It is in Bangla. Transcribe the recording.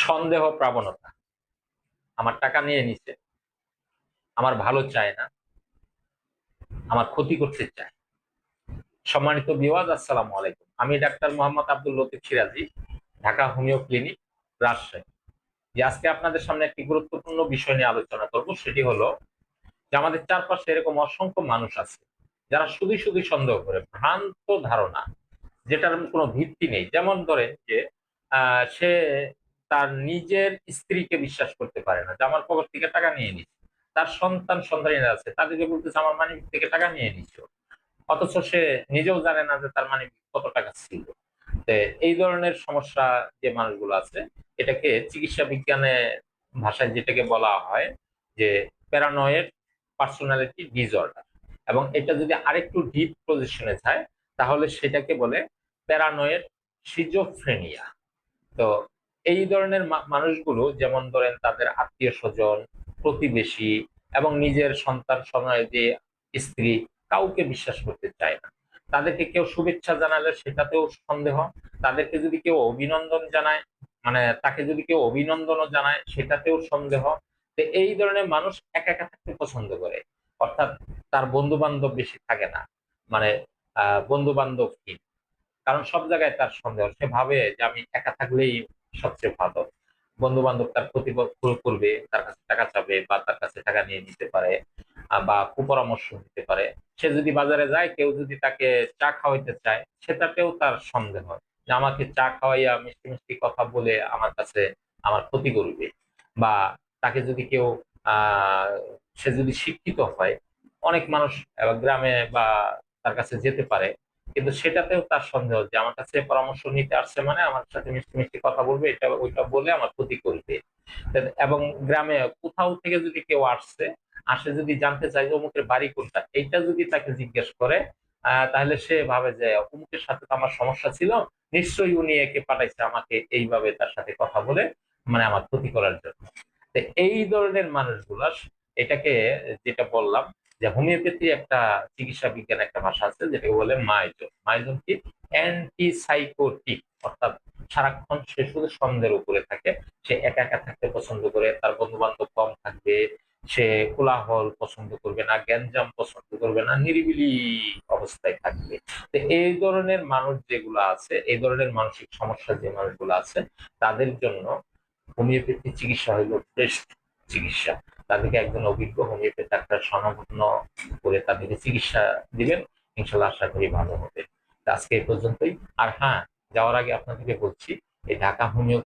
সন্দেহ প্রবণতা, আমার টাকা নিয়ে নিছে, আমার ভালো চায় না, আমার ক্ষতি করতে চায়। সম্মানিত ভিউয়ার্স, আসসালামু আলাইকুম। আমি ডাক্তার মোহাম্মদ আব্দুল লতিফ সিরাজি, ঢাকা হোমিও ক্লিনিক, রাজশাহী। যে আজকে আপনাদের সামনে একটি গুরুত্বপূর্ণ বিষয় নিয়ে আলোচনা করব, সেটি হলো যে আমাদের চারপাশে এরকম অসংখ্য মানুষ আছে যারা শুধু শুধু সন্দেহ করে, ভ্রান্ত ধারণা যেটার কোনো ভিত্তি নেই। যেমন ধরেন যে সে তার নিজের স্ত্রীকে বিশ্বাস করতে পারে না যে আমার পকেট থেকে টাকা নিয়ে নিচ্ছে। তার সন্তানেরা আছে, তাদেরকে বলতেছে আমার মানি থেকে টাকা নিয়ে নিচ্ছে, অথচ সে নিজেও জানে না যে তার মানি কত টাকা ছিল। এই ধরনের সমস্যা যে মানুষগুলো আছে, এটাকে চিকিৎসা বিজ্ঞানে ভাষায় যেটাকে বলা হয় যে প্যারানয়েড পার্সোনালিটি ডিসঅর্ডার। এবং এটা যদি আরেকটু ডিপ পজিশনে যায়, তাহলে সেটাকে বলে প্যারানয়েড সিজোফ্রেনিয়া। তো এই ধরনের মানুষগুলো, যেমন ধরেন তাদের আত্মীয় স্বজন, প্রতিবেশী এবং নিজের সন্তান সনয়ী স্ত্রী, কাউকে বিশ্বাস করতে চায় না। তাদেরকে কেউ শুভেচ্ছা জানালে সেটাতেও সন্দেহ, তাদেরকে যদি কেউ অভিনন্দন জানায়, মানে তাকে যদি কেউ অভিনন্দনও জানায়, সেটাতেও সন্দেহ। তো এই ধরনের মানুষ একা একা থাকতে পছন্দ করে, অর্থাৎ তার বন্ধু বান্ধব বেশি থাকে না, মানে বন্ধু বান্ধবহীন। কারণ সব জায়গায় তার সন্দেহ, সে ভাবে যে আমি একা থাকলেই সবচেয়ে ভালো। বন্ধু বান্ধব তার ক্ষতি করবে, তার কাছে টাকা চাবে বা তার কাছে টাকা নিয়ে নিতে পারে, বা কুপরামর্শ দিতে পারে। সে যদি বাজারে যায়, কেউ যদি তাকে চা খাওয়াইতে চায়, সেটাতেও তার সন্দেহ যে আমাকে চা খাওয়াইয়া মিষ্টি মিষ্টি কথা বলে আমার কাছে আমার ক্ষতি করবে। বা তাকে যদি কেউ আহ সে যদি শিক্ষিত হয়, অনেক মানুষ গ্রামে বা তার কাছে যেতে পারে, কিন্তু সেটাতেও তার সন্দেহ যে আমার কাছে পরামর্শ নিতে আসছে মানে আমার সাথে মিষ্টি মিষ্টি কথা বলবে, এটা ওইটা বলে আমার ক্ষতি করবে। এবং গ্রামে কোথাও থেকে যদি কেউ আসে যদি জানতে চায় যে অমুকের বাড়ি কোনটা, এইটা যদি তাকে জিজ্ঞেস করে, তাহলে সে ভাবে যে অমুকের সাথে তো আমার সমস্যা ছিল, নিশ্চয়ই উনি একে পাঠাইছে আমাকে এইভাবে তার সাথে কথা বলে, মানে আমার ক্ষতি করার জন্য। তো এই ধরনের মানুষগুলা, এটাকে যেটা বললাম যে হোমিওপ্যাথি একটা চিকিৎসা বিজ্ঞান একটা ভাষা আছে যেটাকে বলে মাইজম। মাইজম কি? অ্যান্টিসাইকোটিক, অর্থাৎ সারাক্ষণ সে শুধু সন্দেহের উপরে থাকে। সে একা একা থাকতে পছন্দ করে, তার বন্ধু বান্ধব কম থাকবে, সে কোলাহল পছন্দ করবে না, গ্যাঞ্জাম পছন্দ করবে না, নিরিবিলি অবস্থায় থাকবে। তো এই ধরনের মানুষ যেগুলো আছে, এই ধরনের মানসিক সমস্যা যে মানুষগুলো আছে, তাদের জন্য হোমিওপ্যাথি চিকিৎসা হইল বেস্ট চিকিৎসা। তাদেরকে একজন অভিজ্ঞ হোমিওপ্যাথি ডাক্তার স্বনামধন্য করে তাদেরকে চিকিৎসা দিবেন, ইনশাল্লাহ আশা করি ভালো হবে। আজকে এই পর্যন্তই। আর হ্যাঁ, যাওয়ার আগে আপনাদেরকে বলছি, এই ঢাকা হোমিও